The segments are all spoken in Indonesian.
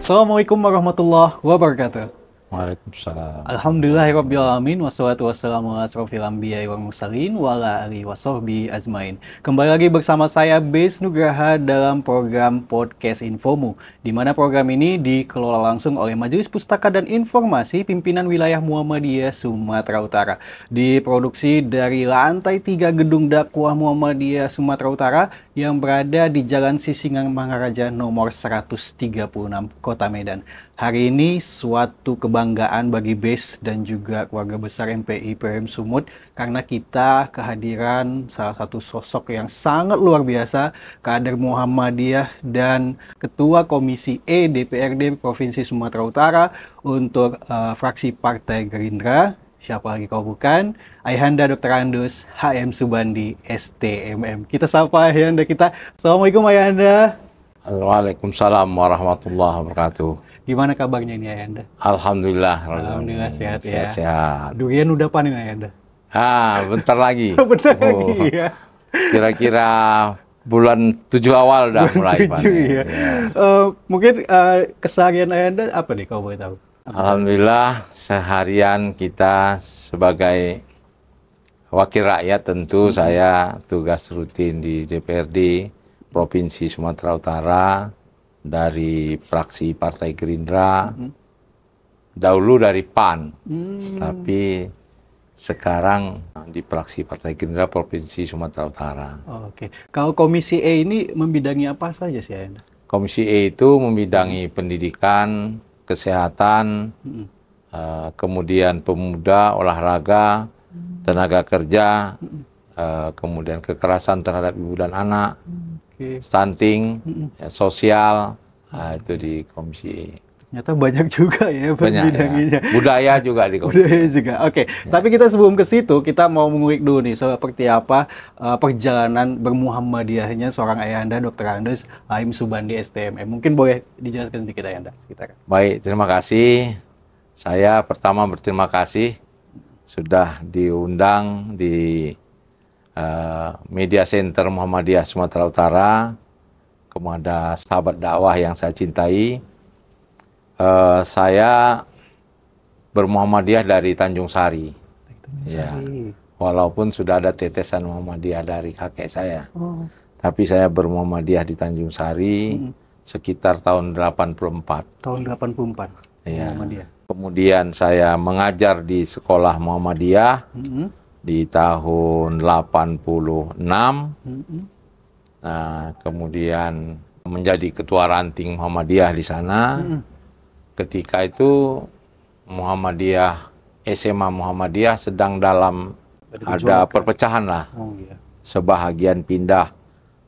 Assalamualaikum warahmatullahi wabarakatuh. Waalaikumsalam. Alhamdulillahirrabbilalamin. Wassalatu wassalamu ala asrofil anbiya'i wal mursalin wa ala alihi wassohbi azmain. Kembali lagi bersama saya Bes Nugraha dalam program Podcast Infomu, di mana program ini dikelola langsung oleh Majelis Pustaka dan Informasi Pimpinan Wilayah Muhammadiyah Sumatera Utara. Diproduksi dari lantai 3 Gedung Dakwah Muhammadiyah Sumatera Utara yang berada di Jalan Sisingang Maharaja nomor 136 Kota Medan. Hari ini suatu kebanggaan bagi BES dan juga keluarga besar MPI PRM Sumut karena kita kehadiran salah satu sosok yang sangat luar biasa, kader Muhammadiyah dan Ketua Komisi E DPRD Provinsi Sumatera Utara untuk fraksi Partai Gerindra. Siapa lagi kalau bukan Ayahanda Dr. Andus HM Subandi STMM. Kita sapa Ayahanda kita. Assalamualaikum Ayahanda. Waalaikumsalam warahmatullahi wabarakatuh. Gimana kabarnya ini Ayahanda? Alhamdulillah. Alhamdulillah sehat ya. Sehat. Durian udah panen Ayahanda? Bentar lagi. Bentar lagi ya. Kira-kira bulan 7 awal udah mulai panen. Ya. Mungkin keseharian Ayahanda apa nih kalau boleh tahu? Alhamdulillah seharian kita sebagai wakil rakyat tentu saya tugas rutin di DPRD Provinsi Sumatera Utara dari fraksi Partai Gerindra, dahulu dari PAN, tapi sekarang di fraksi Partai Gerindra Provinsi Sumatera Utara. Oke, kalau Komisi E ini membidangi apa saja sih Ayahanda? Komisi E itu membidangi pendidikan, kesehatan, kemudian pemuda, olahraga, tenaga kerja, kemudian kekerasan terhadap ibu dan anak, stunting, sosial, itu di Komisi E. Ternyata banyak juga ya pembidanginya. Ya. Budaya juga di Komisi E. Budaya juga, oke. Ya. Tapi kita sebelum ke situ, kita mau mengulik dulu nih seperti apa perjalanan bermuhammadiyahnya seorang Ayahanda Dr. Andus HM Subandi STMM. Mungkin boleh dijelaskan sedikit Ayahanda? Baik, terima kasih. Saya pertama berterima kasih sudah diundang di Media Center Muhammadiyah Sumatera Utara, kepada sahabat dakwah yang saya cintai. Saya bermuhammadiyah dari Tanjung Sari. Ya, walaupun sudah ada tetesan Muhammadiyah dari kakek saya. Tapi saya bermuhammadiyah di Tanjung Sari sekitar tahun 84. Tahun 84. Ya. Kemudian saya mengajar di sekolah Muhammadiyah di tahun 86. Nah, kemudian menjadi ketua ranting Muhammadiyah di sana. Ketika itu Muhammadiyah, SMA Muhammadiyah sedang dalam ada perpecahan lah. Sebahagian pindah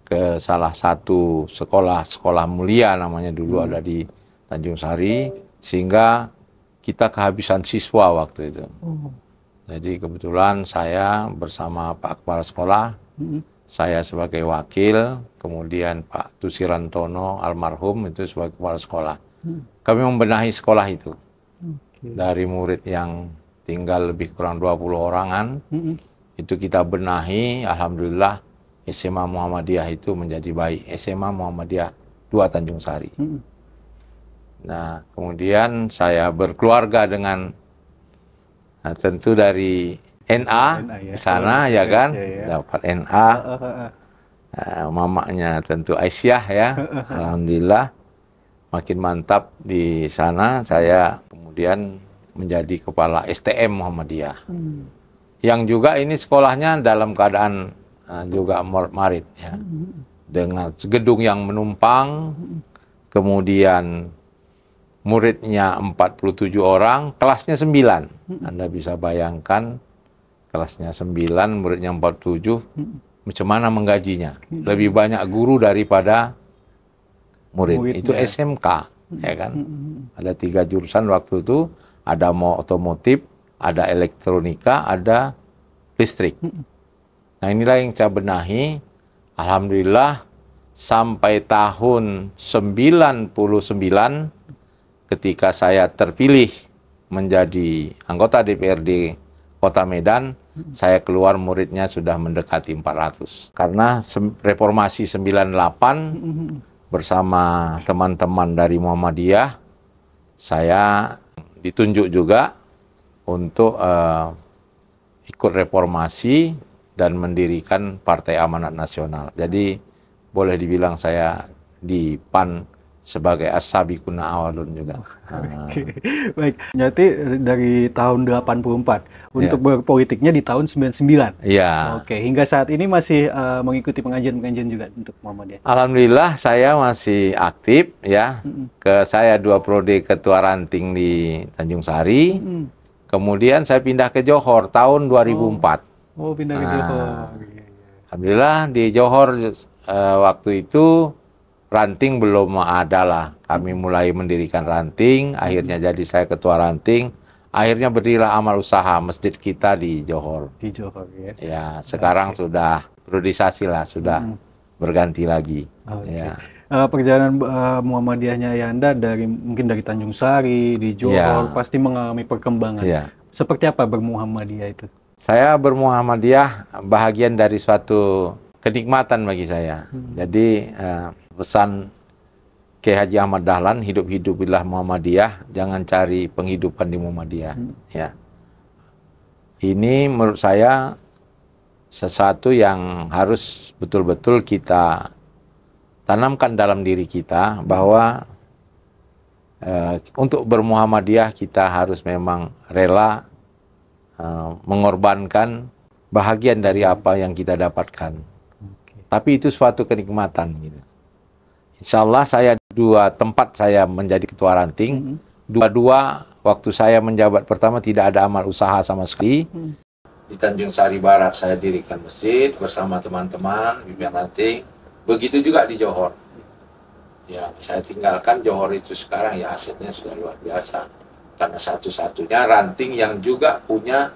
ke salah satu sekolah mulia namanya dulu ada di Tanjung Sari, sehingga kita kehabisan siswa waktu itu. Jadi kebetulan saya bersama Pak Kepala Sekolah, saya sebagai wakil, kemudian Pak Tusirantono almarhum itu sebagai Kepala Sekolah. Kami membenahi sekolah itu. Dari murid yang tinggal lebih kurang 20 orangan, itu kita benahi, alhamdulillah SMA Muhammadiyah itu menjadi baik. SMA Muhammadiyah 2 Tanjung Sari. Nah, kemudian saya berkeluarga dengan tentu dari NA di sana ya kan, dapat NA. Mamanya tentu Aisyah ya, alhamdulillah makin mantap di sana. Saya kemudian menjadi kepala STM Muhammadiyah, yang juga ini sekolahnya dalam keadaan juga marit ya, dengan gedung yang menumpang, kemudian muridnya 47 orang, kelasnya 9. Anda bisa bayangkan kelasnya 9, muridnya 47, macam mana menggajinya? Lebih banyak guru daripada murid. Itu SMK, ya kan? Ada 3 jurusan waktu itu, ada otomotif, ada elektronika, ada listrik. Nah, inilah yang saya benahi. Alhamdulillah sampai tahun 99 ketika saya terpilih menjadi anggota DPRD Kota Medan, saya keluar muridnya sudah mendekati 400. Karena reformasi 98 bersama teman-teman dari Muhammadiyah, saya ditunjuk juga untuk ikut reformasi dan mendirikan Partai Amanat Nasional. Jadi boleh dibilang saya di PAN sebagai as-sabiquna awalun juga. Oke. Baik, berarti dari tahun 84 untuk berpolitiknya di tahun 99. Iya. Oke, hingga saat ini masih mengikuti pengajian-pengajian juga untuk Muhammadiyah. Alhamdulillah saya masih aktif ya. Saya 2 periode ketua ranting di Tanjung Sari. Kemudian saya pindah ke Johor tahun 2004. Oh, pindah ke Johor. Iya, iya. Alhamdulillah di Johor waktu itu ranting belum ada lah. Kami mulai mendirikan ranting, akhirnya jadi saya ketua ranting. Akhirnya berdirilah amal usaha masjid kita di Johor. Di Johor ya. Ya, sekarang sudah periodisasi lah, sudah berganti lagi. Ya. Perjalanan Muhammadiyahnya Ayanda mungkin dari Tanjung Sari di Johor pasti mengalami perkembangan. Seperti apa bermuhammadiyah itu? Saya bermuhammadiyah bahagian dari suatu kenikmatan bagi saya. Jadi pesan Kiai Haji Ahmad Dahlan, hidup-hidupilah Muhammadiyah, jangan cari penghidupan di Muhammadiyah. Ya. Ini menurut saya sesuatu yang harus betul-betul kita tanamkan dalam diri kita, bahwa untuk bermuhammadiyah kita harus memang rela mengorbankan bahagian dari apa yang kita dapatkan. Tapi itu suatu kenikmatan gitu. Insya Allah saya 2 tempat saya menjadi ketua ranting, dua waktu saya menjabat pertama tidak ada amal usaha sama sekali. Di Tanjung Sari Barat saya dirikan masjid bersama teman-teman pimpinan ranting. Begitu juga di Johor. Ya, saya tinggalkan Johor itu sekarang ya asetnya sudah luar biasa. Karena satu-satunya ranting yang juga punya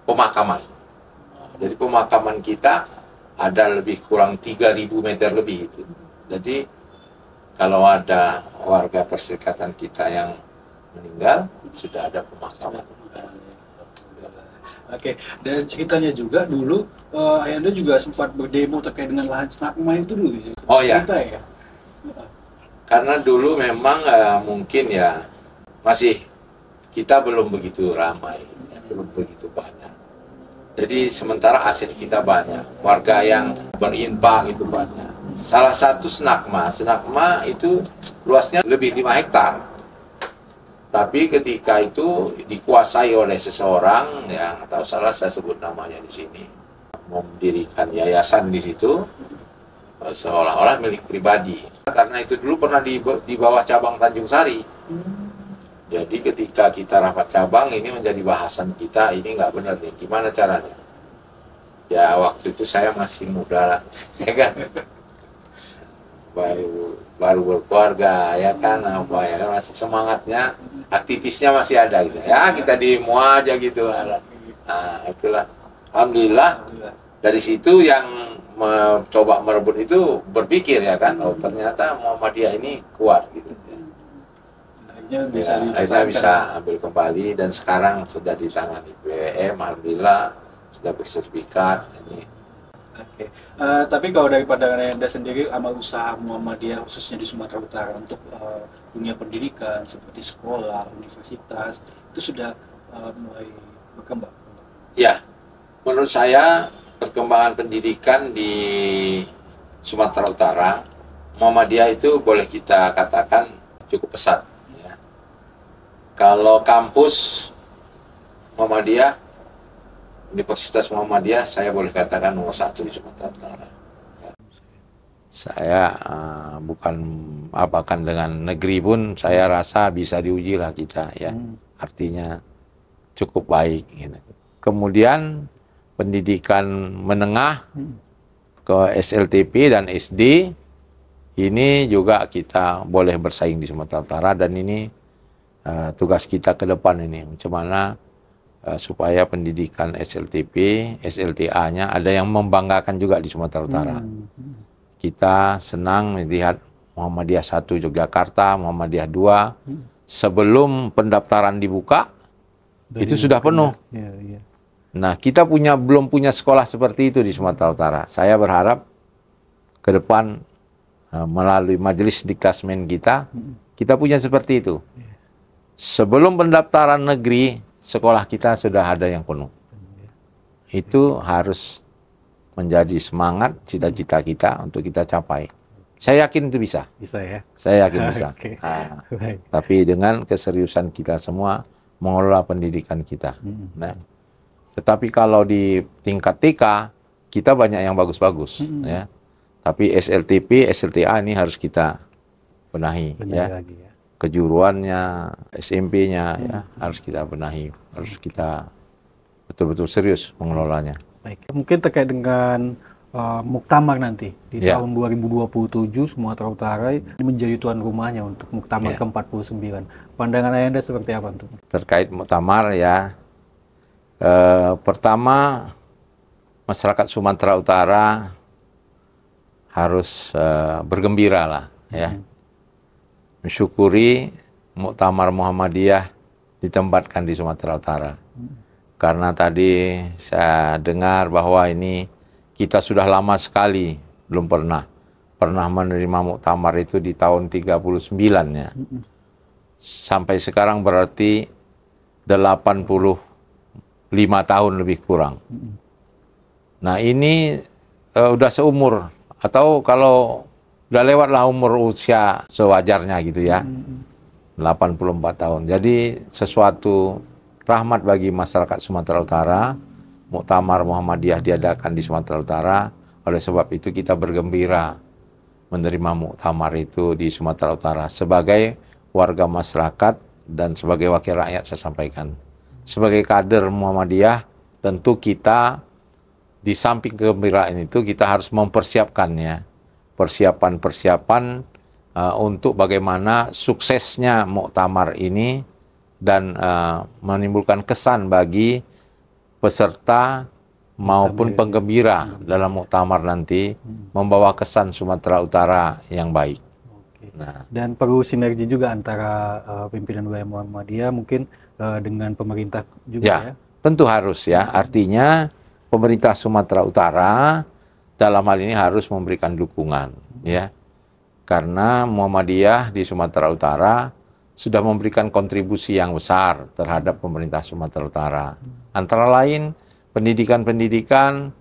pemakaman. Jadi pemakaman kita ada lebih kurang 3.000 meter lebih itu. Jadi kalau ada warga perserikatan kita yang meninggal, sudah ada pemakaman. Oke, dan ceritanya juga dulu Ayanda juga sempat berdemo terkait dengan lahan Snakma itu dulu. Oh ya. Cerita ya. Karena dulu memang mungkin ya masih kita belum begitu ramai, ya, belum begitu banyak. Jadi sementara aset kita banyak, warga yang berinfak itu banyak. Salah satu Snakma itu luasnya lebih 5 hektar. Tapi ketika itu dikuasai oleh seseorang yang tahu salah saya sebut namanya di sini, mendirikan yayasan di situ seolah-olah milik pribadi. Karena itu dulu pernah di bawah cabang Tanjung Sari. Jadi ketika kita rapat cabang ini menjadi bahasan kita, ini nggak benar nih, gimana caranya? Ya waktu itu saya masih muda lah, ya kan? baru berkeluarga ya kan, apa ya kan, masih semangatnya, aktivisnya masih ada gitu ya, kita demo aja gitu. Nah itulah, alhamdulillah dari situ yang mencoba merebut itu berpikir ya kan, oh ternyata Muhammadiyah ini kuat gitu ya. Akhirnya bisa ambil kembali dan sekarang sudah ditangani BWM, alhamdulillah sudah bersertifikat ini. Oke. Tapi kalau dari pandangan Anda sendiri, amal usaha Muhammadiyah khususnya di Sumatera Utara untuk dunia pendidikan seperti sekolah, universitas itu sudah mulai berkembang. Ya, menurut saya perkembangan pendidikan di Sumatera Utara, Muhammadiyah itu boleh kita katakan cukup pesat. Ya. Kalau kampus Muhammadiyah, Universitas Muhammadiyah, saya boleh katakan nomor 1 di Sumatera Utara. Ya. Saya bukan apakan dengan negeri pun, saya rasa bisa diuji lah kita ya. Artinya cukup baik. Gitu. Kemudian pendidikan menengah ke SLTP dan SD ini juga kita boleh bersaing di Sumatera Utara, dan ini tugas kita ke depan ini bagaimana supaya pendidikan SLTP, SLTA-nya ada yang membanggakan juga di Sumatera Utara. Kita senang melihat Muhammadiyah 1 Yogyakarta, Muhammadiyah 2 sebelum pendaftaran dibuka itu sudah penuh. Nah, kita belum punya sekolah seperti itu di Sumatera Utara. Saya berharap ke depan melalui majelis diklasmen kita punya seperti itu. sebelum pendaftaran negeri, sekolah kita sudah ada yang penuh. Itu harus menjadi semangat cita-cita kita untuk kita capai. Saya yakin itu bisa. Bisa ya? Saya yakin bisa. Oke. Nah, Baik. tapi dengan keseriusan kita semua mengelola pendidikan kita. Nah, tetapi kalau di tingkat TK, kita banyak yang bagus-bagus. Ya. Tapi SLTP, SLTA ini harus kita benahi. Benar Ya. lagi ya. Kejuruannya, SMP-nya ya, harus kita benahi. Harus kita betul-betul serius mengelolanya. Baik. Mungkin terkait dengan muktamar nanti di Ya. tahun 2027 Sumatera Utara menjadi tuan rumahnya untuk muktamar Ya. ke-49. Pandangan Ayanda seperti apa untuk? Terkait muktamar ya, pertama masyarakat Sumatera Utara harus bergembira lah ya, mensyukuri muktamar Muhammadiyah ditempatkan di Sumatera Utara. Karena tadi saya dengar bahwa ini kita sudah lama sekali belum pernah menerima muktamar itu di tahun 39 ya. Sampai sekarang berarti 85 tahun lebih kurang. Nah ini udah seumur, atau kalau udah lewatlah umur usia sewajarnya gitu ya, 84 tahun. Jadi sesuatu rahmat bagi masyarakat Sumatera Utara, muktamar Muhammadiyah diadakan di Sumatera Utara. Oleh sebab itu kita bergembira menerima muktamar itu di Sumatera Utara. Sebagai warga masyarakat dan sebagai wakil rakyat saya sampaikan. Sebagai kader Muhammadiyah, tentu kita di samping kegembiraan itu kita harus mempersiapkannya. Persiapan-persiapan untuk bagaimana suksesnya muktamar ini dan menimbulkan kesan bagi peserta maupun penggembira dalam muktamar nanti, membawa kesan Sumatera Utara yang baik. Nah, Dan perlu sinergi juga antara pimpinan wilayah Muhammadiyah mungkin dengan pemerintah juga ya. Tentu harus ya. Artinya pemerintah Sumatera Utara dalam hal ini harus memberikan dukungan ya. Karena Muhammadiyah di Sumatera Utara sudah memberikan kontribusi yang besar terhadap pemerintah Sumatera Utara. Antara lain pendidikan-pendidikan,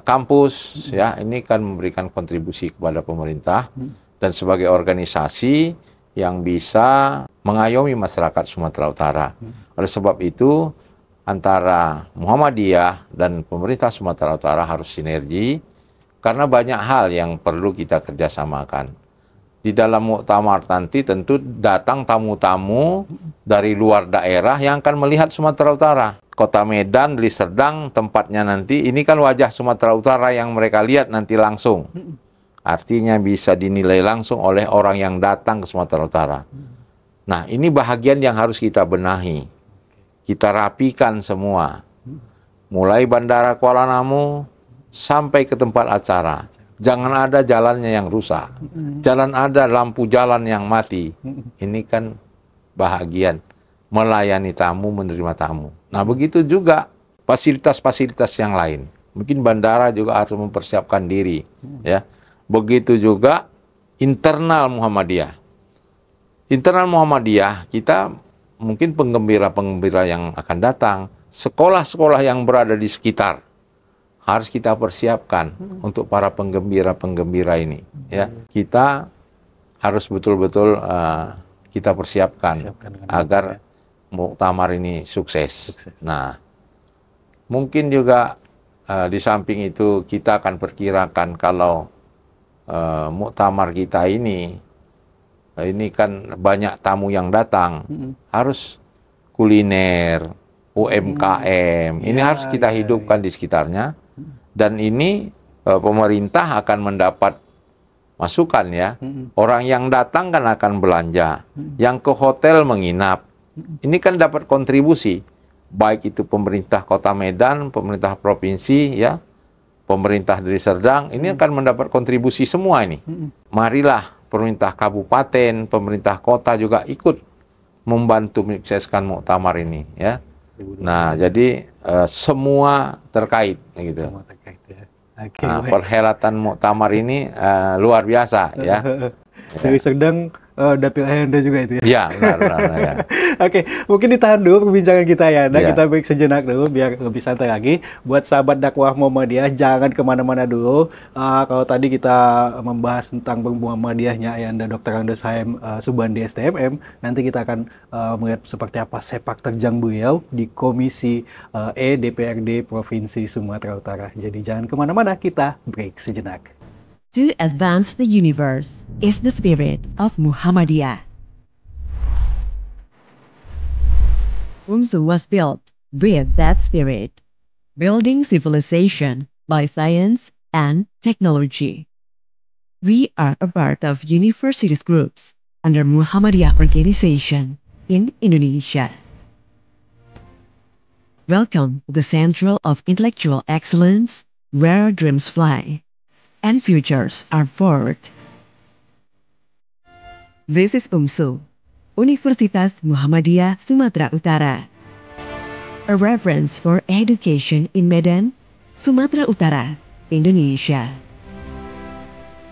kampus ya, ini kan memberikan kontribusi kepada pemerintah dan sebagai organisasi yang bisa mengayomi masyarakat Sumatera Utara. Oleh sebab itu antara Muhammadiyah dan pemerintah Sumatera Utara harus sinergi karena banyak hal yang perlu kita kerjasamakan. Di dalam muktamar nanti tentu datang tamu-tamu dari luar daerah yang akan melihat Sumatera Utara. Kota Medan, Deli Serdang, tempatnya nanti, ini kan wajah Sumatera Utara yang mereka lihat nanti langsung. Artinya bisa dinilai langsung oleh orang yang datang ke Sumatera Utara. Nah, ini bahagian yang harus kita benahi. Kita rapikan semua. Mulai Bandara Kuala Namu sampai ke tempat acara. Jangan ada jalannya yang rusak. Jalan ada, lampu jalan yang mati. Ini kan bahagian melayani tamu, menerima tamu. Nah, begitu juga fasilitas-fasilitas yang lain. Mungkin bandara juga harus mempersiapkan diri, ya. Begitu juga internal Muhammadiyah. Internal Muhammadiyah, kita mungkin penggembira-penggembira yang akan datang, sekolah-sekolah yang berada di sekitar harus kita persiapkan untuk para penggembira-penggembira ini. Ya, kita harus betul-betul kita persiapkan agar muktamar ini sukses. Nah, mungkin juga di samping itu kita akan perkirakan kalau muktamar kita ini kan banyak tamu yang datang, harus kuliner, UMKM, ini harus kita hidupkan di sekitarnya. Dan ini pemerintah akan mendapat masukan ya. Orang yang datang kan akan belanja, yang ke hotel menginap. Ini kan dapat kontribusi, baik itu pemerintah Kota Medan, pemerintah provinsi ya, pemerintah Deli Serdang, ini akan mendapat kontribusi semua ini. Marilah pemerintah kabupaten, pemerintah kota juga ikut membantu menyukseskan muktamar ini ya. Nah, jadi semua terkait gitu. Semua terkait ya. Oke, Nah, baik. perhelatan muktamar ini luar biasa ya. Deli Serdang dapil Ayanda juga itu ya? Ya, benar, ya. Oke, mungkin ditahan dulu perbincangan kita ya. Nah, Ya. kita break sejenak dulu biar lebih santai lagi. Buat sahabat dakwah Muhammadiyah, jangan kemana-mana dulu. Kalau tadi kita membahas tentang Muhammadiyahnya Ayanda Dr. Andes Haim Subandi STMM, nanti kita akan melihat seperti apa sepak terjang beliau di Komisi DPRD Provinsi Sumatera Utara. Jadi jangan kemana-mana, kita break sejenak. To advance the universe is the spirit of Muhammadiyah. UMSU was built with that spirit, building civilization by science and technology. We are a part of universities groups under Muhammadiyah organization in Indonesia. Welcome to the Central of Intellectual Excellence, where dreams fly and futures are forged. This is UMSU, Universitas Muhammadiyah Sumatera Utara, a reference for education in Medan, Sumatera Utara, Indonesia.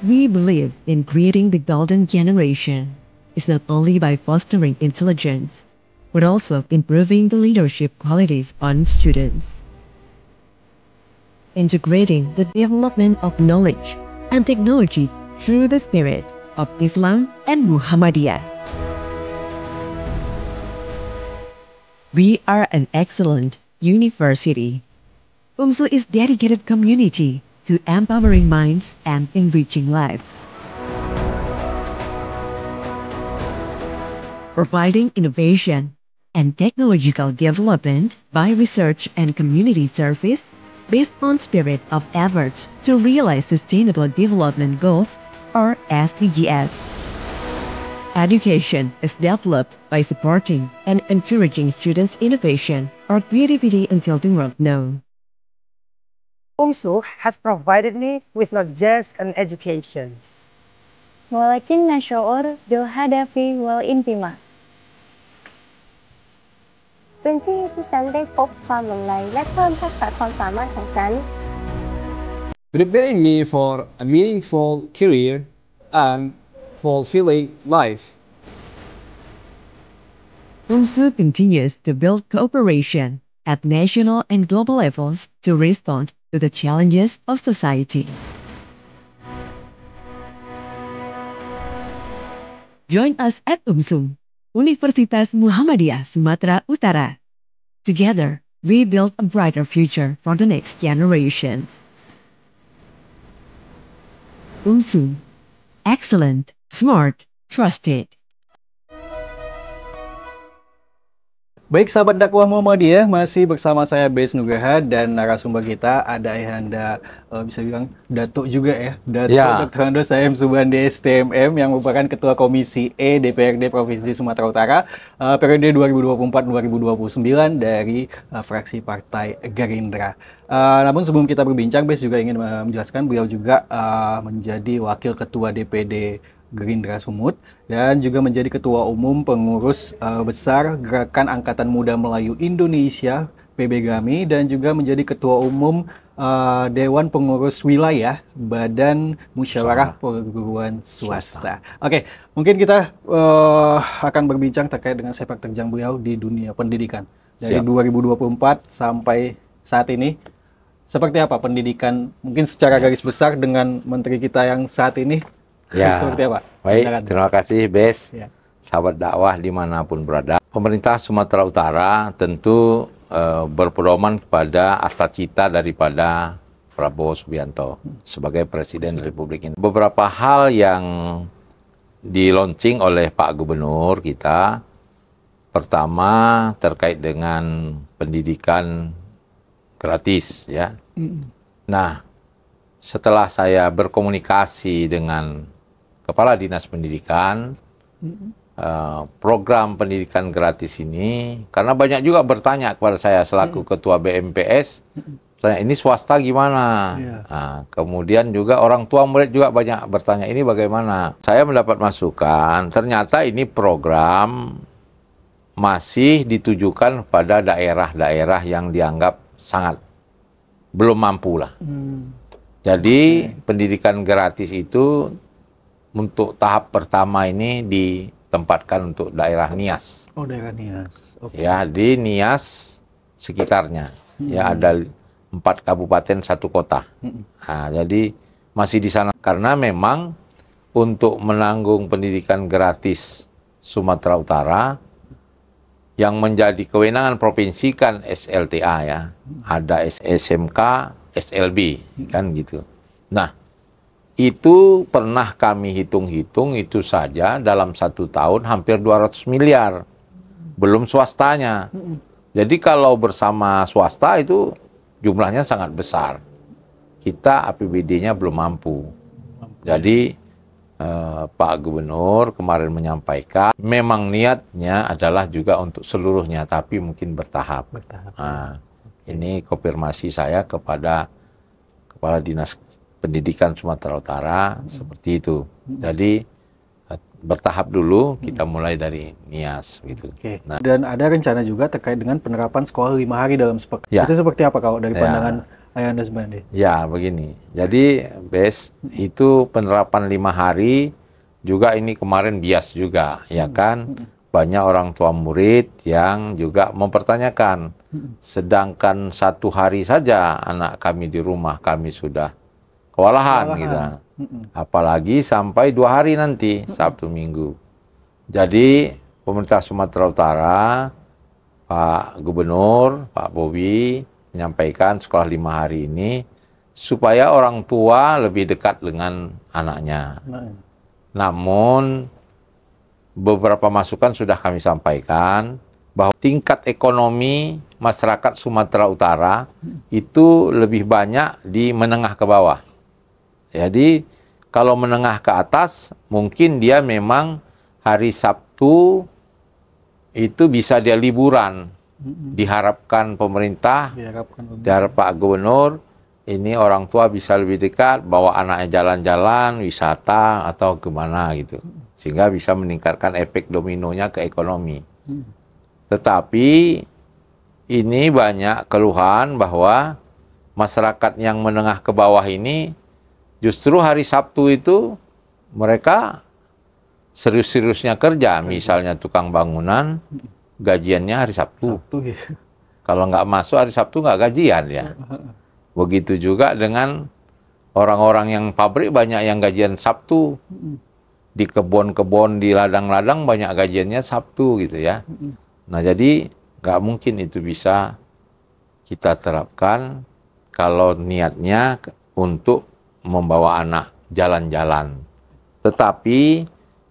We believe in creating the golden generation is not only by fostering intelligence, but also improving the leadership qualities on students. Integrating the development of knowledge and technology through the spirit of Islam and Muhammadiyah. We are an excellent university. UMSU is dedicated community to empowering minds and enriching lives. Providing innovation and technological development by research and community service based on spirit of efforts to realize Sustainable Development Goals, or SDGs. Education is developed by supporting and encouraging students' innovation or creativity until the world knows. UMSU has provided me with not just an education, ولكن شعور بالهدف والانتماء. เป็นที่ที่ฉันได้พบความหลงใหลและเพิ่มทักษะความสามารถของฉัน preparing me for a meaningful career and fulfilling life. UMSU continues to build cooperation at national and global levels to respond to the challenges of society. Join us at UMSU, Universitas Muhammadiyah Sumatera Utara. Together, we build a brighter future for the next generations. UMSU, excellent, smart, trusted. Baik sahabat dakwah Muhammadiyah, masih bersama saya Bes Nugraha dan narasumber kita ada Ayanda, bisa bilang Datuk juga ya, Datuk Dr. Andes Haim Subandi STMM yang merupakan Ketua Komisi DPRD Provinsi Sumatera Utara periode 2024-2029 dari fraksi Partai Gerindra. Namun sebelum kita berbincang, Bes juga ingin menjelaskan beliau juga menjadi Wakil Ketua DPD Gerindra Sumut dan juga menjadi Ketua Umum Pengurus Besar Gerakan Angkatan Muda Melayu Indonesia PBGAMI dan juga menjadi Ketua Umum Dewan Pengurus Wilayah Badan Musyawarah Perguruan Swasta. Oke, mungkin kita akan berbincang terkait dengan sepak terjang beliau di dunia pendidikan dari 2024 sampai saat ini. Seperti apa pendidikan mungkin secara garis besar dengan menteri kita yang saat ini? Ya, seperti apa? Baik, Silakan. terima kasih Bes, Ya. sahabat dakwah dimanapun berada. Pemerintah Sumatera Utara tentu berpedoman kepada astacita daripada Prabowo Subianto sebagai Presiden Republik Indonesia. Beberapa hal yang di-launching oleh Pak Gubernur kita, pertama terkait dengan pendidikan gratis, ya. Nah, setelah saya berkomunikasi dengan Kepala Dinas Pendidikan, program pendidikan gratis ini, karena banyak juga bertanya kepada saya selaku Ketua BMPS, tanya ini swasta gimana? Nah, kemudian juga orang tua murid juga banyak bertanya ini bagaimana? Saya mendapat masukan, ternyata ini program masih ditujukan pada daerah-daerah yang dianggap sangat belum mampu lah. Jadi pendidikan gratis itu untuk tahap pertama ini ditempatkan untuk daerah Nias. Oh, daerah Nias. Oke. Ya, di Nias sekitarnya. Ya, ada 4 kabupaten 1 kota. Nah, jadi masih di sana karena memang untuk menanggung pendidikan gratis Sumatera Utara yang menjadi kewenangan provinsi kan SLTA ya. Ada SMK, SLB kan gitu. Nah, itu pernah kami hitung-hitung itu saja dalam 1 tahun hampir 200 miliar. Belum swastanya. Jadi kalau bersama swasta itu jumlahnya sangat besar. Kita APBD-nya belum mampu. Jadi Pak Gubernur kemarin menyampaikan memang niatnya adalah juga untuk seluruhnya, tapi mungkin bertahap. Nah, ini konfirmasi saya kepada Kepala Dinas Pendidikan Sumatera Utara seperti itu. Jadi bertahap dulu, kita mulai dari Nias gitu. Oke. Nah, Dan ada rencana juga terkait dengan penerapan sekolah 5 hari dalam sepekan. Ya. Itu seperti apa kalau dari Ya. pandangan Ayanda Subandi? ya begini. Jadi itu penerapan 5 hari juga ini kemarin bias juga, ya kan? Banyak orang tua murid yang juga mempertanyakan. Sedangkan 1 hari saja anak kami di rumah kami sudah kewalahan. Gitu. Apalagi sampai 2 hari nanti, Sabtu Minggu. Jadi pemerintah Sumatera Utara, Pak Gubernur, Pak Bobi menyampaikan sekolah 5 hari ini supaya orang tua lebih dekat dengan anaknya. Namun beberapa masukan sudah kami sampaikan bahwa tingkat ekonomi masyarakat Sumatera Utara itu lebih banyak di menengah ke bawah. Jadi kalau menengah ke atas mungkin dia memang hari Sabtu itu bisa dia liburan. Diharapkan pemerintah, diharap Pak Gubernur, ini orang tua bisa lebih dekat, bawa anaknya jalan-jalan, wisata, atau kemana gitu. Sehingga bisa meningkatkan efek dominonya ke ekonomi. Tetapi ini banyak keluhan bahwa masyarakat yang menengah ke bawah ini justru hari Sabtu itu mereka serius-seriusnya kerja. Misalnya tukang bangunan, gajiannya hari Sabtu. Gitu. Kalau nggak masuk hari Sabtu nggak gajian ya. Begitu juga dengan orang-orang yang pabrik banyak yang gajian Sabtu. Di kebun-kebun, di ladang-ladang banyak gajiannya Sabtu gitu ya. Nah jadi nggak mungkin itu bisa kita terapkan kalau niatnya untuk membawa anak jalan-jalan. Tetapi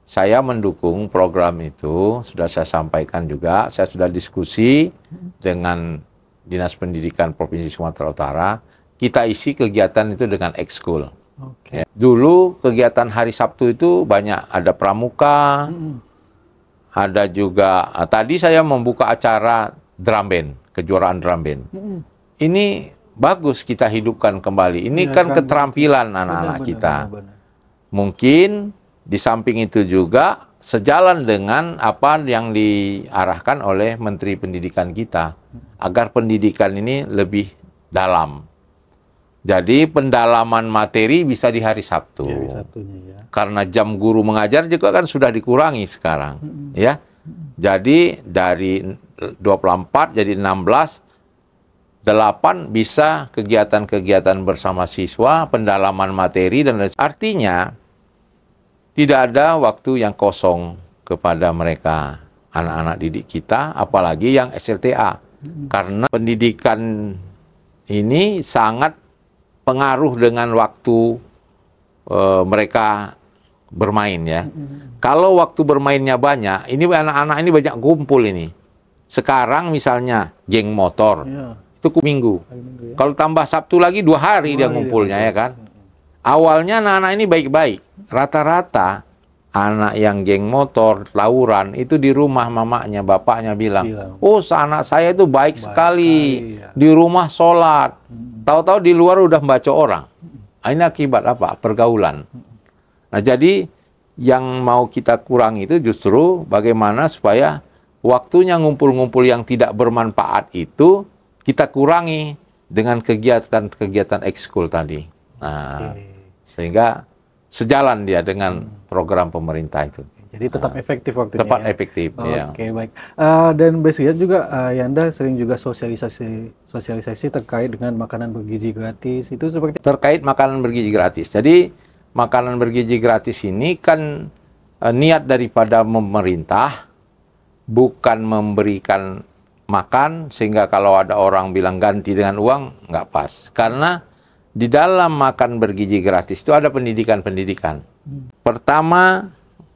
saya mendukung program itu, sudah saya sampaikan juga, saya sudah diskusi dengan Dinas Pendidikan Provinsi Sumatera Utara, kita isi kegiatan itu dengan ekskul. Ya. Dulu kegiatan hari Sabtu itu banyak, ada pramuka, ada juga, tadi saya membuka acara drum band, kejuaraan drum band. Ini bagus kita hidupkan kembali, ini kan keterampilan anak-anak kita. Mungkin di samping itu juga sejalan dengan apa yang diarahkan oleh Menteri Pendidikan kita agar pendidikan ini lebih dalam. Jadi pendalaman materi bisa di hari Sabtu. Karena jam guru mengajar juga kan sudah dikurangi sekarang, ya. Jadi dari 24 jadi 16, 8 bisa kegiatan-kegiatan bersama siswa, pendalaman materi dan artinya tidak ada waktu yang kosong kepada mereka, anak-anak didik kita, apalagi yang SLTA. Karena pendidikan ini sangat pengaruh dengan waktu mereka bermain ya. Kalau waktu bermainnya banyak, ini anak-anak ini banyak kumpul ini. Sekarang misalnya geng motor, itu minggu. Kalau tambah Sabtu lagi 2 hari dia ngumpulnya ya kan. Awalnya anak-anak ini baik-baik. Rata-rata anak yang geng motor, tawuran, itu di rumah mamanya, bapaknya bilang, oh anak saya itu baik sekali, di rumah sholat. Tahu-tahu di luar udah membaca orang. Ini akibat apa? Pergaulan. Nah jadi yang mau kita kurangi itu justru bagaimana supaya waktunya ngumpul-ngumpul yang tidak bermanfaat itu kita kurangi dengan kegiatan-kegiatan ekskul tadi. Nah, sehingga sejalan dia dengan program pemerintah itu. Jadi tetap efektif waktunya. Tepat ya? efektif. Ya. Oke, baik. Dan Bes lihat juga Yanda sering juga sosialisasi terkait dengan makanan bergizi gratis. Itu seperti Terkait makanan bergizi gratis. Jadi makanan bergizi gratis ini kan niat daripada pemerintah bukan memberikan makan sehingga kalau ada orang bilang ganti dengan uang, nggak pas. Karena di dalam makan bergizi gratis itu ada pendidikan-pendidikan. Pertama,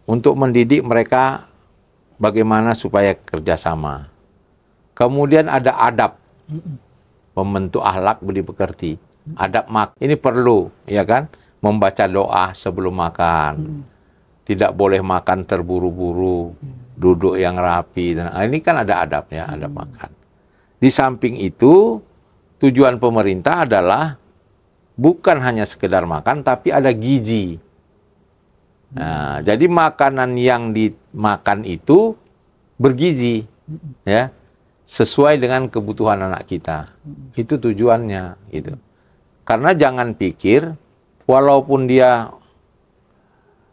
untuk mendidik mereka bagaimana supaya kerjasama. Kemudian ada adab, membentuk akhlak budi pekerti. Adab ini perlu, ya kan? Membaca doa sebelum makan. Tidak boleh makan terburu-buru, duduk yang rapi. Dan ini kan ada adab ya, adab makan. Di samping itu, tujuan pemerintah adalah bukan hanya sekedar makan, tapi ada gizi. Nah, jadi makanan yang dimakan itu bergizi, ya, sesuai dengan kebutuhan anak kita. Itu tujuannya, gitu. Karena jangan pikir, walaupun dia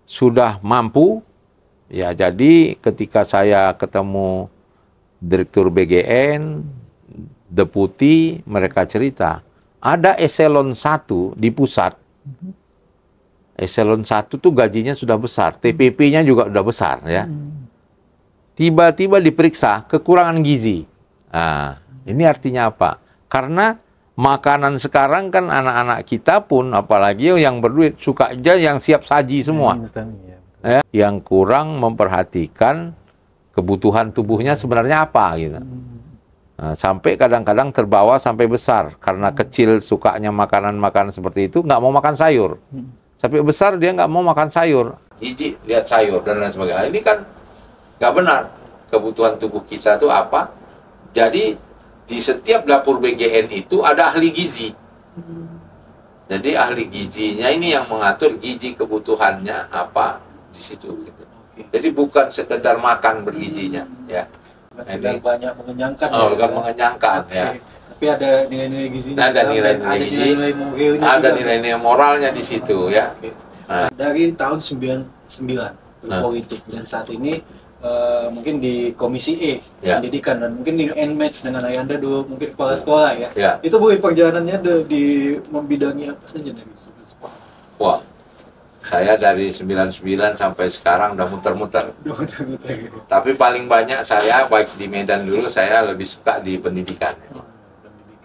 sudah mampu, ya, jadi ketika saya ketemu Direktur BGN, Deputi, mereka cerita, ada eselon 1 di pusat. Eselon 1 tuh gajinya sudah besar, TPP-nya juga udah besar ya. Tiba-tiba diperiksa kekurangan gizi. Nah, ini artinya apa? Karena makanan sekarang kan anak-anak kita pun, apalagi yang berduit, suka aja yang siap saji semua. Ya, yang kurang memperhatikan kebutuhan tubuhnya sebenarnya apa gitu. Nah, sampai kadang-kadang terbawa sampai besar karena kecil sukanya makanan-makanan seperti itu, nggak mau makan sayur. Sampai besar dia nggak mau makan sayur, jijik lihat sayur dan lain sebagainya. Ini kan nggak benar. Kebutuhan tubuh kita itu apa? Jadi di setiap dapur BGN itu ada ahli gizi. Jadi ahli gizinya ini yang mengatur gizi kebutuhannya apa di situ. Gitu. Jadi bukan sekedar makan bergizinya, ya. Ini banyak mengenyangkan. Oh, bukan mengenyangkan, ya. Tapi ada nilai-nilai gizinya. Ada nilai-nilai gizi, ada nilai-nilai moralnya di situ, ya. Nah. Dari tahun 99 berpolitik dan saat ini mungkin di Komisi E Pendidikan dan mungkin di NMATS dengan Ayanda dulu mungkin kepala sekolah ya. Itu boleh perjalanannya di membidangi apa saja dari sekolah? Wah, saya dari 99 sampai sekarang udah muter-muter. Tapi paling banyak saya baik di Medan dulu saya lebih suka di pendidikan.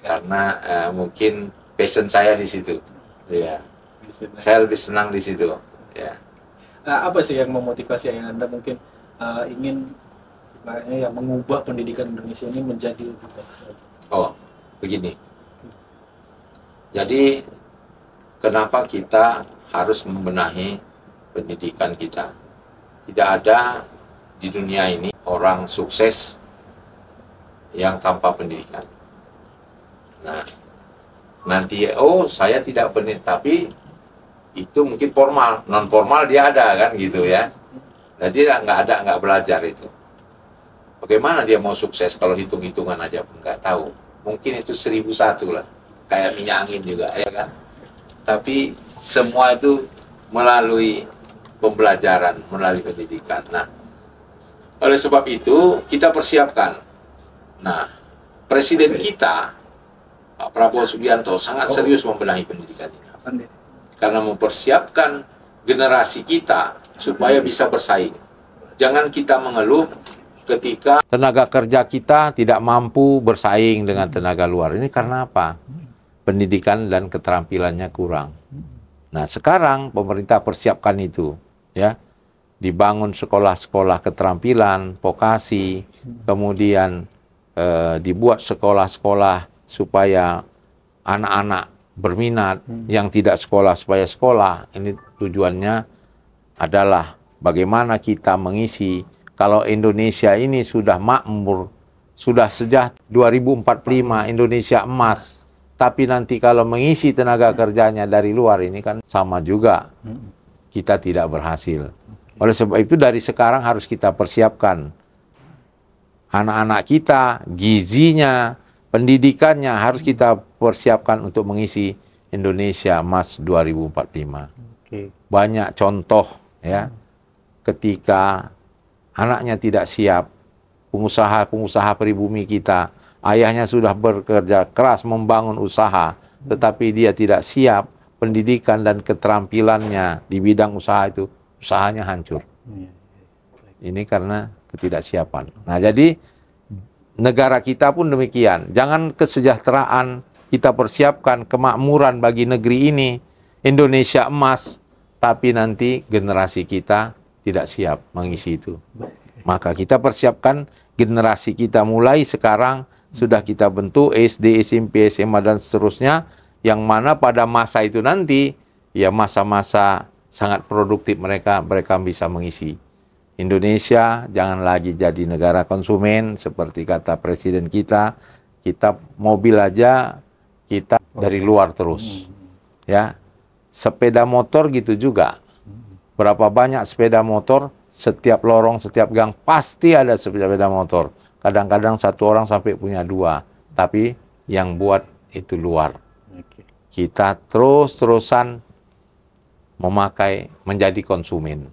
Karena mungkin passion saya di situ, ya. Saya lebih senang di situ, ya. Apa sih yang memotivasi Anda mungkin ingin mengubah pendidikan Indonesia ini menjadi lebih baik? Oh, begini. Jadi kenapa kita harus membenahi pendidikan kita? Tidak ada di dunia ini orang sukses yang tanpa pendidikan. Nah, nanti saya tidak pendidik, tapi itu mungkin formal, non formal dia ada kan gitu ya. Jadi nggak belajar itu. Bagaimana dia mau sukses kalau hitung-hitungan aja pun nggak tahu. Mungkin itu 1001 lah, kayak minyak angin juga ya kan. Tapi semua itu melalui pembelajaran, melalui pendidikan. Nah, oleh sebab itu kita persiapkan. Nah, Presiden kita Pak Prabowo Subianto sangat serius membenahi pendidikan ini. Karena mempersiapkan generasi kita supaya bisa bersaing. Jangan kita mengeluh ketika tenaga kerja kita tidak mampu bersaing dengan tenaga luar. Ini karena apa? Pendidikan dan keterampilannya kurang. Nah, sekarang pemerintah persiapkan itu, ya. Dibangun sekolah-sekolah keterampilan, vokasi, kemudian dibuat sekolah-sekolah supaya anak-anak berminat, yang tidak sekolah supaya sekolah. Ini tujuannya adalah bagaimana kita mengisi, kalau Indonesia ini sudah makmur, sudah sejak 2045 Indonesia emas, tapi nanti kalau mengisi tenaga kerjanya dari luar ini kan sama juga, kita tidak berhasil. Oleh sebab itu dari sekarang harus kita persiapkan anak-anak kita, gizinya, pendidikannya harus kita persiapkan untuk mengisi Indonesia Emas 2045. Oke. Banyak contoh ya, ketika anaknya tidak siap, pengusaha-pengusaha pribumi kita, ayahnya sudah bekerja keras membangun usaha, tetapi dia tidak siap, pendidikan dan keterampilannya di bidang usaha itu, usahanya hancur. Ini karena ketidaksiapan. Nah, jadi negara kita pun demikian. Jangan kesejahteraan kita persiapkan, kemakmuran bagi negeri ini, Indonesia emas, tapi nanti generasi kita tidak siap mengisi itu. Maka kita persiapkan generasi kita mulai sekarang, sudah kita bentuk SD, SMP, SMA dan seterusnya, yang mana pada masa itu nanti, ya masa-masa sangat produktif mereka bisa mengisi. Indonesia jangan lagi jadi negara konsumen, seperti kata presiden kita mobil aja, kita dari luar terus. Ya, sepeda motor gitu juga. Berapa banyak sepeda motor, setiap lorong, setiap gang, pasti ada sepeda motor. Kadang-kadang satu orang sampai punya 2, tapi yang buat itu luar. Kita terus-terusan memakai, menjadi konsumen.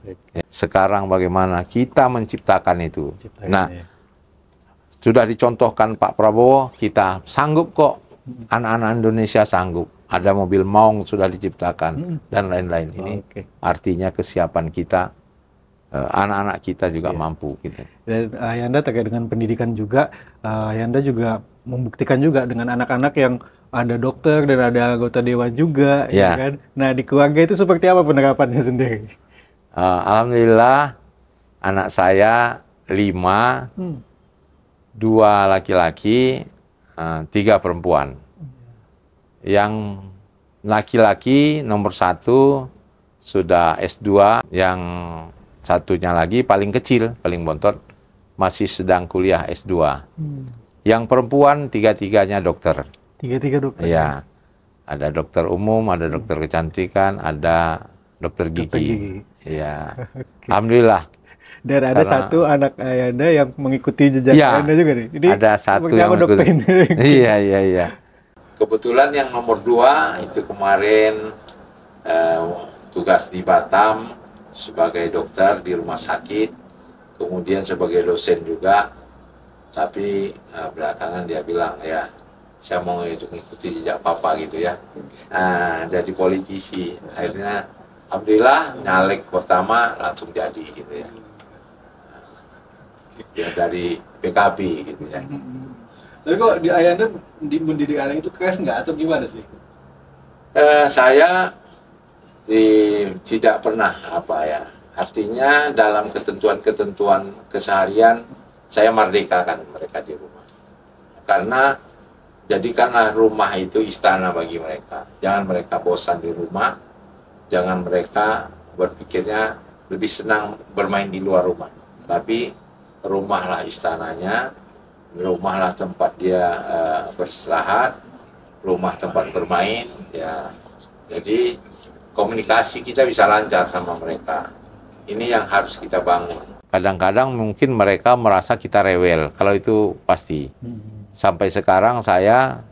Sekarang bagaimana kita menciptakan itu. Nah, sudah dicontohkan Pak Prabowo, kita sanggup kok, anak-anak Indonesia sanggup. Ada mobil maung sudah diciptakan, dan lain-lain. Ini artinya kesiapan kita, anak-anak kita juga mampu. Gitu. Dan Ayanda terkait dengan pendidikan juga, Ayanda juga membuktikan juga dengan anak-anak yang ada dokter dan ada anggota dewan juga, ya kan? Nah, di keluarga itu seperti apa penerapannya sendiri? Alhamdulillah, anak saya 5, 2 laki-laki, 3 perempuan. Yang laki-laki nomor 1 sudah S2, yang satunya lagi paling kecil, paling bontot, masih sedang kuliah S2. Yang perempuan 3-tiganya dokter. 3 dokter? Iya. Ada dokter umum, ada dokter kecantikan, ada dokter gigi. Iya. Alhamdulillah. Dan ada satu anak Ayanda yang mengikuti jejak Ayanda juga nih. Ini ada satu yang mengikuti. Iya. Kebetulan yang nomor 2 itu kemarin tugas di Batam sebagai dokter di rumah sakit, kemudian sebagai dosen juga. Tapi belakangan dia bilang, ya saya mau mengikuti jejak papa gitu ya. Nah, jadi politisi. Akhirnya alhamdulillah nyalek pertama langsung jadi gitu ya. Dia dari PKB gitu ya. Tapi kok di Ayanda mendidik anak itu keras nggak atau gimana sih? Saya tidak pernah artinya dalam ketentuan-ketentuan keseharian saya merdekakan mereka di rumah. Karena jadikanlah rumah itu istana bagi mereka. Jangan mereka bosan di rumah, jangan mereka berpikirnya lebih senang bermain di luar rumah. Tapi rumahlah istananya, rumahlah tempat dia beristirahat, rumah tempat bermain. Ya, jadi komunikasi kita bisa lancar sama mereka. Ini yang harus kita bangun. Kadang-kadang mungkin mereka merasa kita rewel, kalau itu pasti. Sampai sekarang saya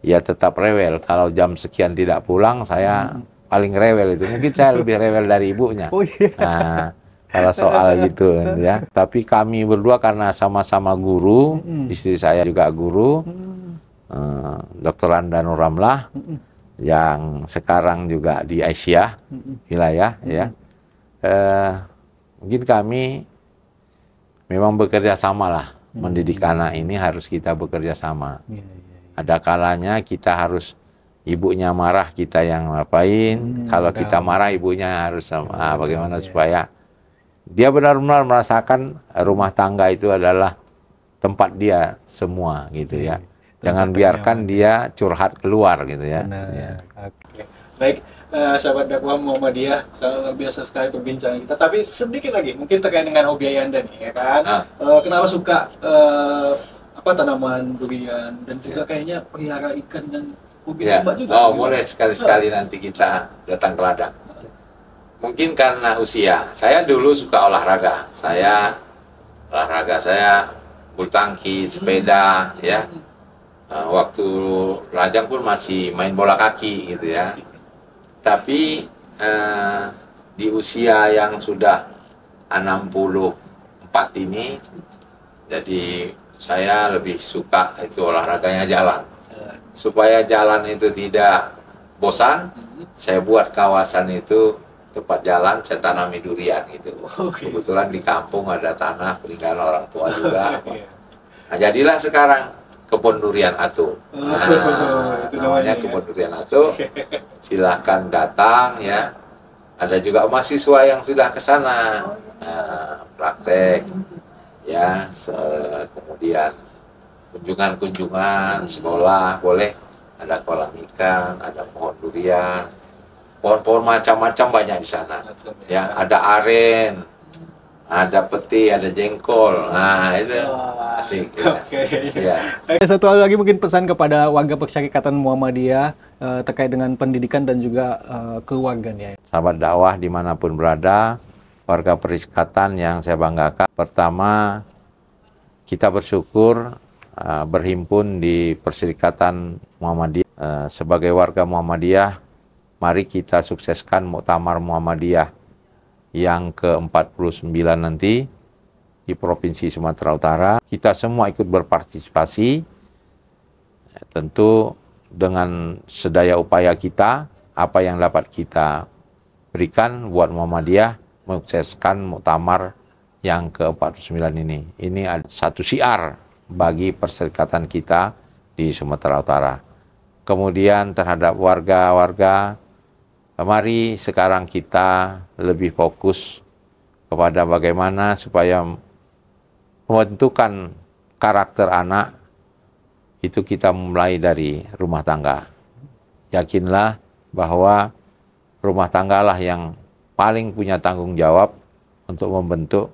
ya tetap rewel. Kalau jam sekian tidak pulang, saya paling rewel itu. Mungkin saya lebih rewel dari ibunya. Nah, kalau soal gitu ya. Tapi kami berdua karena sama-sama guru, istri saya juga guru, Dr. Anda Nur Ramlah, yang sekarang juga di Aisyah wilayah ya. Mungkin kami memang bekerja sama lah. Mendidik anak ini harus kita bekerja sama. Ada kalanya kita harus, ibunya marah kita yang ngapain. Kalau kita marah ibunya harus bagaimana supaya dia benar-benar merasakan rumah tangga itu adalah tempat dia semua gitu ya. Jangan biarkan dia curhat keluar gitu ya. Oke. Baik, sahabat dakwah Muhammadiyah, sangat biasa sekali perbincangan kita. Tapi sedikit lagi, mungkin terkait dengan hobi Ayanda nih, ya kan? Kenapa suka tanaman durian dan juga kayaknya pelihara ikan dan hobi lomba juga? Oh, boleh sekali-sekali nanti kita datang ke ladang. Mungkin karena usia. Saya dulu suka olahraga. Saya bulu tangkis, sepeda, ya. Waktu lajang pun masih main bola kaki gitu ya. Tapi di usia yang sudah 64 ini, jadi saya lebih suka itu olahraganya jalan. Supaya jalan itu tidak bosan, saya buat kawasan itu tempat jalan, saya tanami durian gitu. Kebetulan di kampung ada tanah peninggalan orang tua juga. Nah, jadilah sekarang kebun durian Atu. Nah, namanya kebun durian Atu. Silahkan datang ya. Ada juga mahasiswa yang sudah ke sana, praktek ya. Kemudian kunjungan sekolah boleh. Ada kolam ikan, ada pohon durian, pohon-pohon macam-macam banyak di sana. Ya, ada aren, ada peti, ada jengkol. Nah, itu asik. Ya. Satu hal lagi mungkin pesan kepada warga Persyarikatan Muhammadiyah terkait dengan pendidikan dan juga keluarganya. Sahabat dakwah dimanapun berada, warga Persyarikatan yang saya banggakan. Pertama, kita bersyukur berhimpun di Persyarikatan Muhammadiyah. Sebagai warga Muhammadiyah, mari kita sukseskan Muktamar Muhammadiyah yang ke-49 nanti di Provinsi Sumatera Utara. Kita semua ikut berpartisipasi, tentu dengan sedaya upaya kita, apa yang dapat kita berikan buat Muhammadiyah mensukseskan Muktamar yang ke-49 ini. Ini ada satu syiar bagi perserikatan kita di Sumatera Utara. Kemudian terhadap warga-warga, mari sekarang kita lebih fokus kepada bagaimana supaya pembentukan karakter anak itu kita mulai dari rumah tangga. Yakinlah bahwa rumah tanggalah yang paling punya tanggung jawab untuk membentuk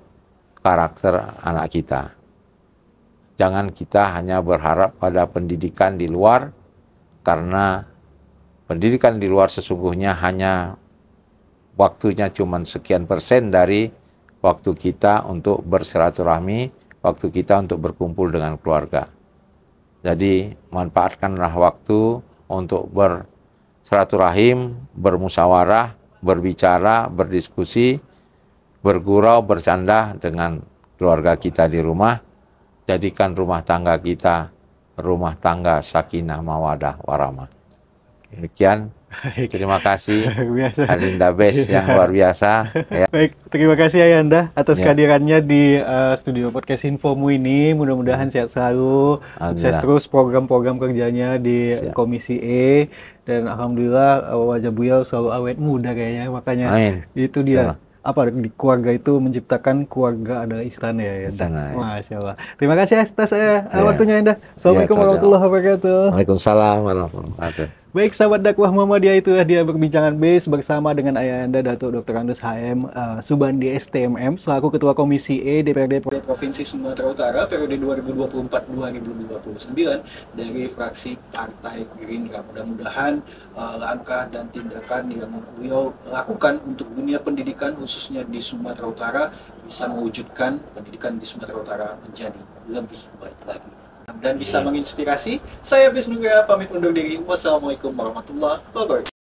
karakter anak kita. Jangan kita hanya berharap pada pendidikan di luar, karena pendidikan di luar sesungguhnya hanya waktunya cuma sekian persen dari waktu kita untuk bersilaturahmi, waktu kita untuk berkumpul dengan keluarga. Jadi manfaatkanlah waktu untuk bersilaturahim, bermusyawarah, berbicara, berdiskusi, bergurau, bercanda dengan keluarga kita di rumah. Jadikan rumah tangga kita rumah tangga sakinah mawadah warahmah. Demikian. Terima kasih Alinda Best yang luar biasa ya. Baik, terima kasih Ayanda atas kehadirannya di studio podcast Infomu ini. Mudah-mudahan sehat selalu, sukses terus program-program kerjanya di Komisi E, dan alhamdulillah wajah beliau selalu awet muda kayaknya, makanya itu dia. Apa di keluarga itu menciptakan keluarga adalah istana ya. Istana, ya. Masya Allah. Terima kasih atas waktunya Anda. Assalamualaikum warahmatullahi wabarakatuh. Waalaikumsalam warahmatullahi wabarakatuh. Baik, sahabat dakwah Muhammadiyah, itulah dia perbincangan BASE bersama dengan Ayanda Datuk Dr. Andes HM Subandi STMM selaku Ketua Komisi E DPRD Provinsi Sumatera Utara periode 2024-2029 dari fraksi Partai Gerindra. Mudah-mudahan langkah dan tindakan yang beliau lakukan untuk dunia pendidikan khususnya di Sumatera Utara bisa mewujudkan pendidikan di Sumatera Utara menjadi lebih baik lagi dan bisa menginspirasi. Saya Bisnugra pamit undur diri. Wassalamualaikum warahmatullahi wabarakatuh.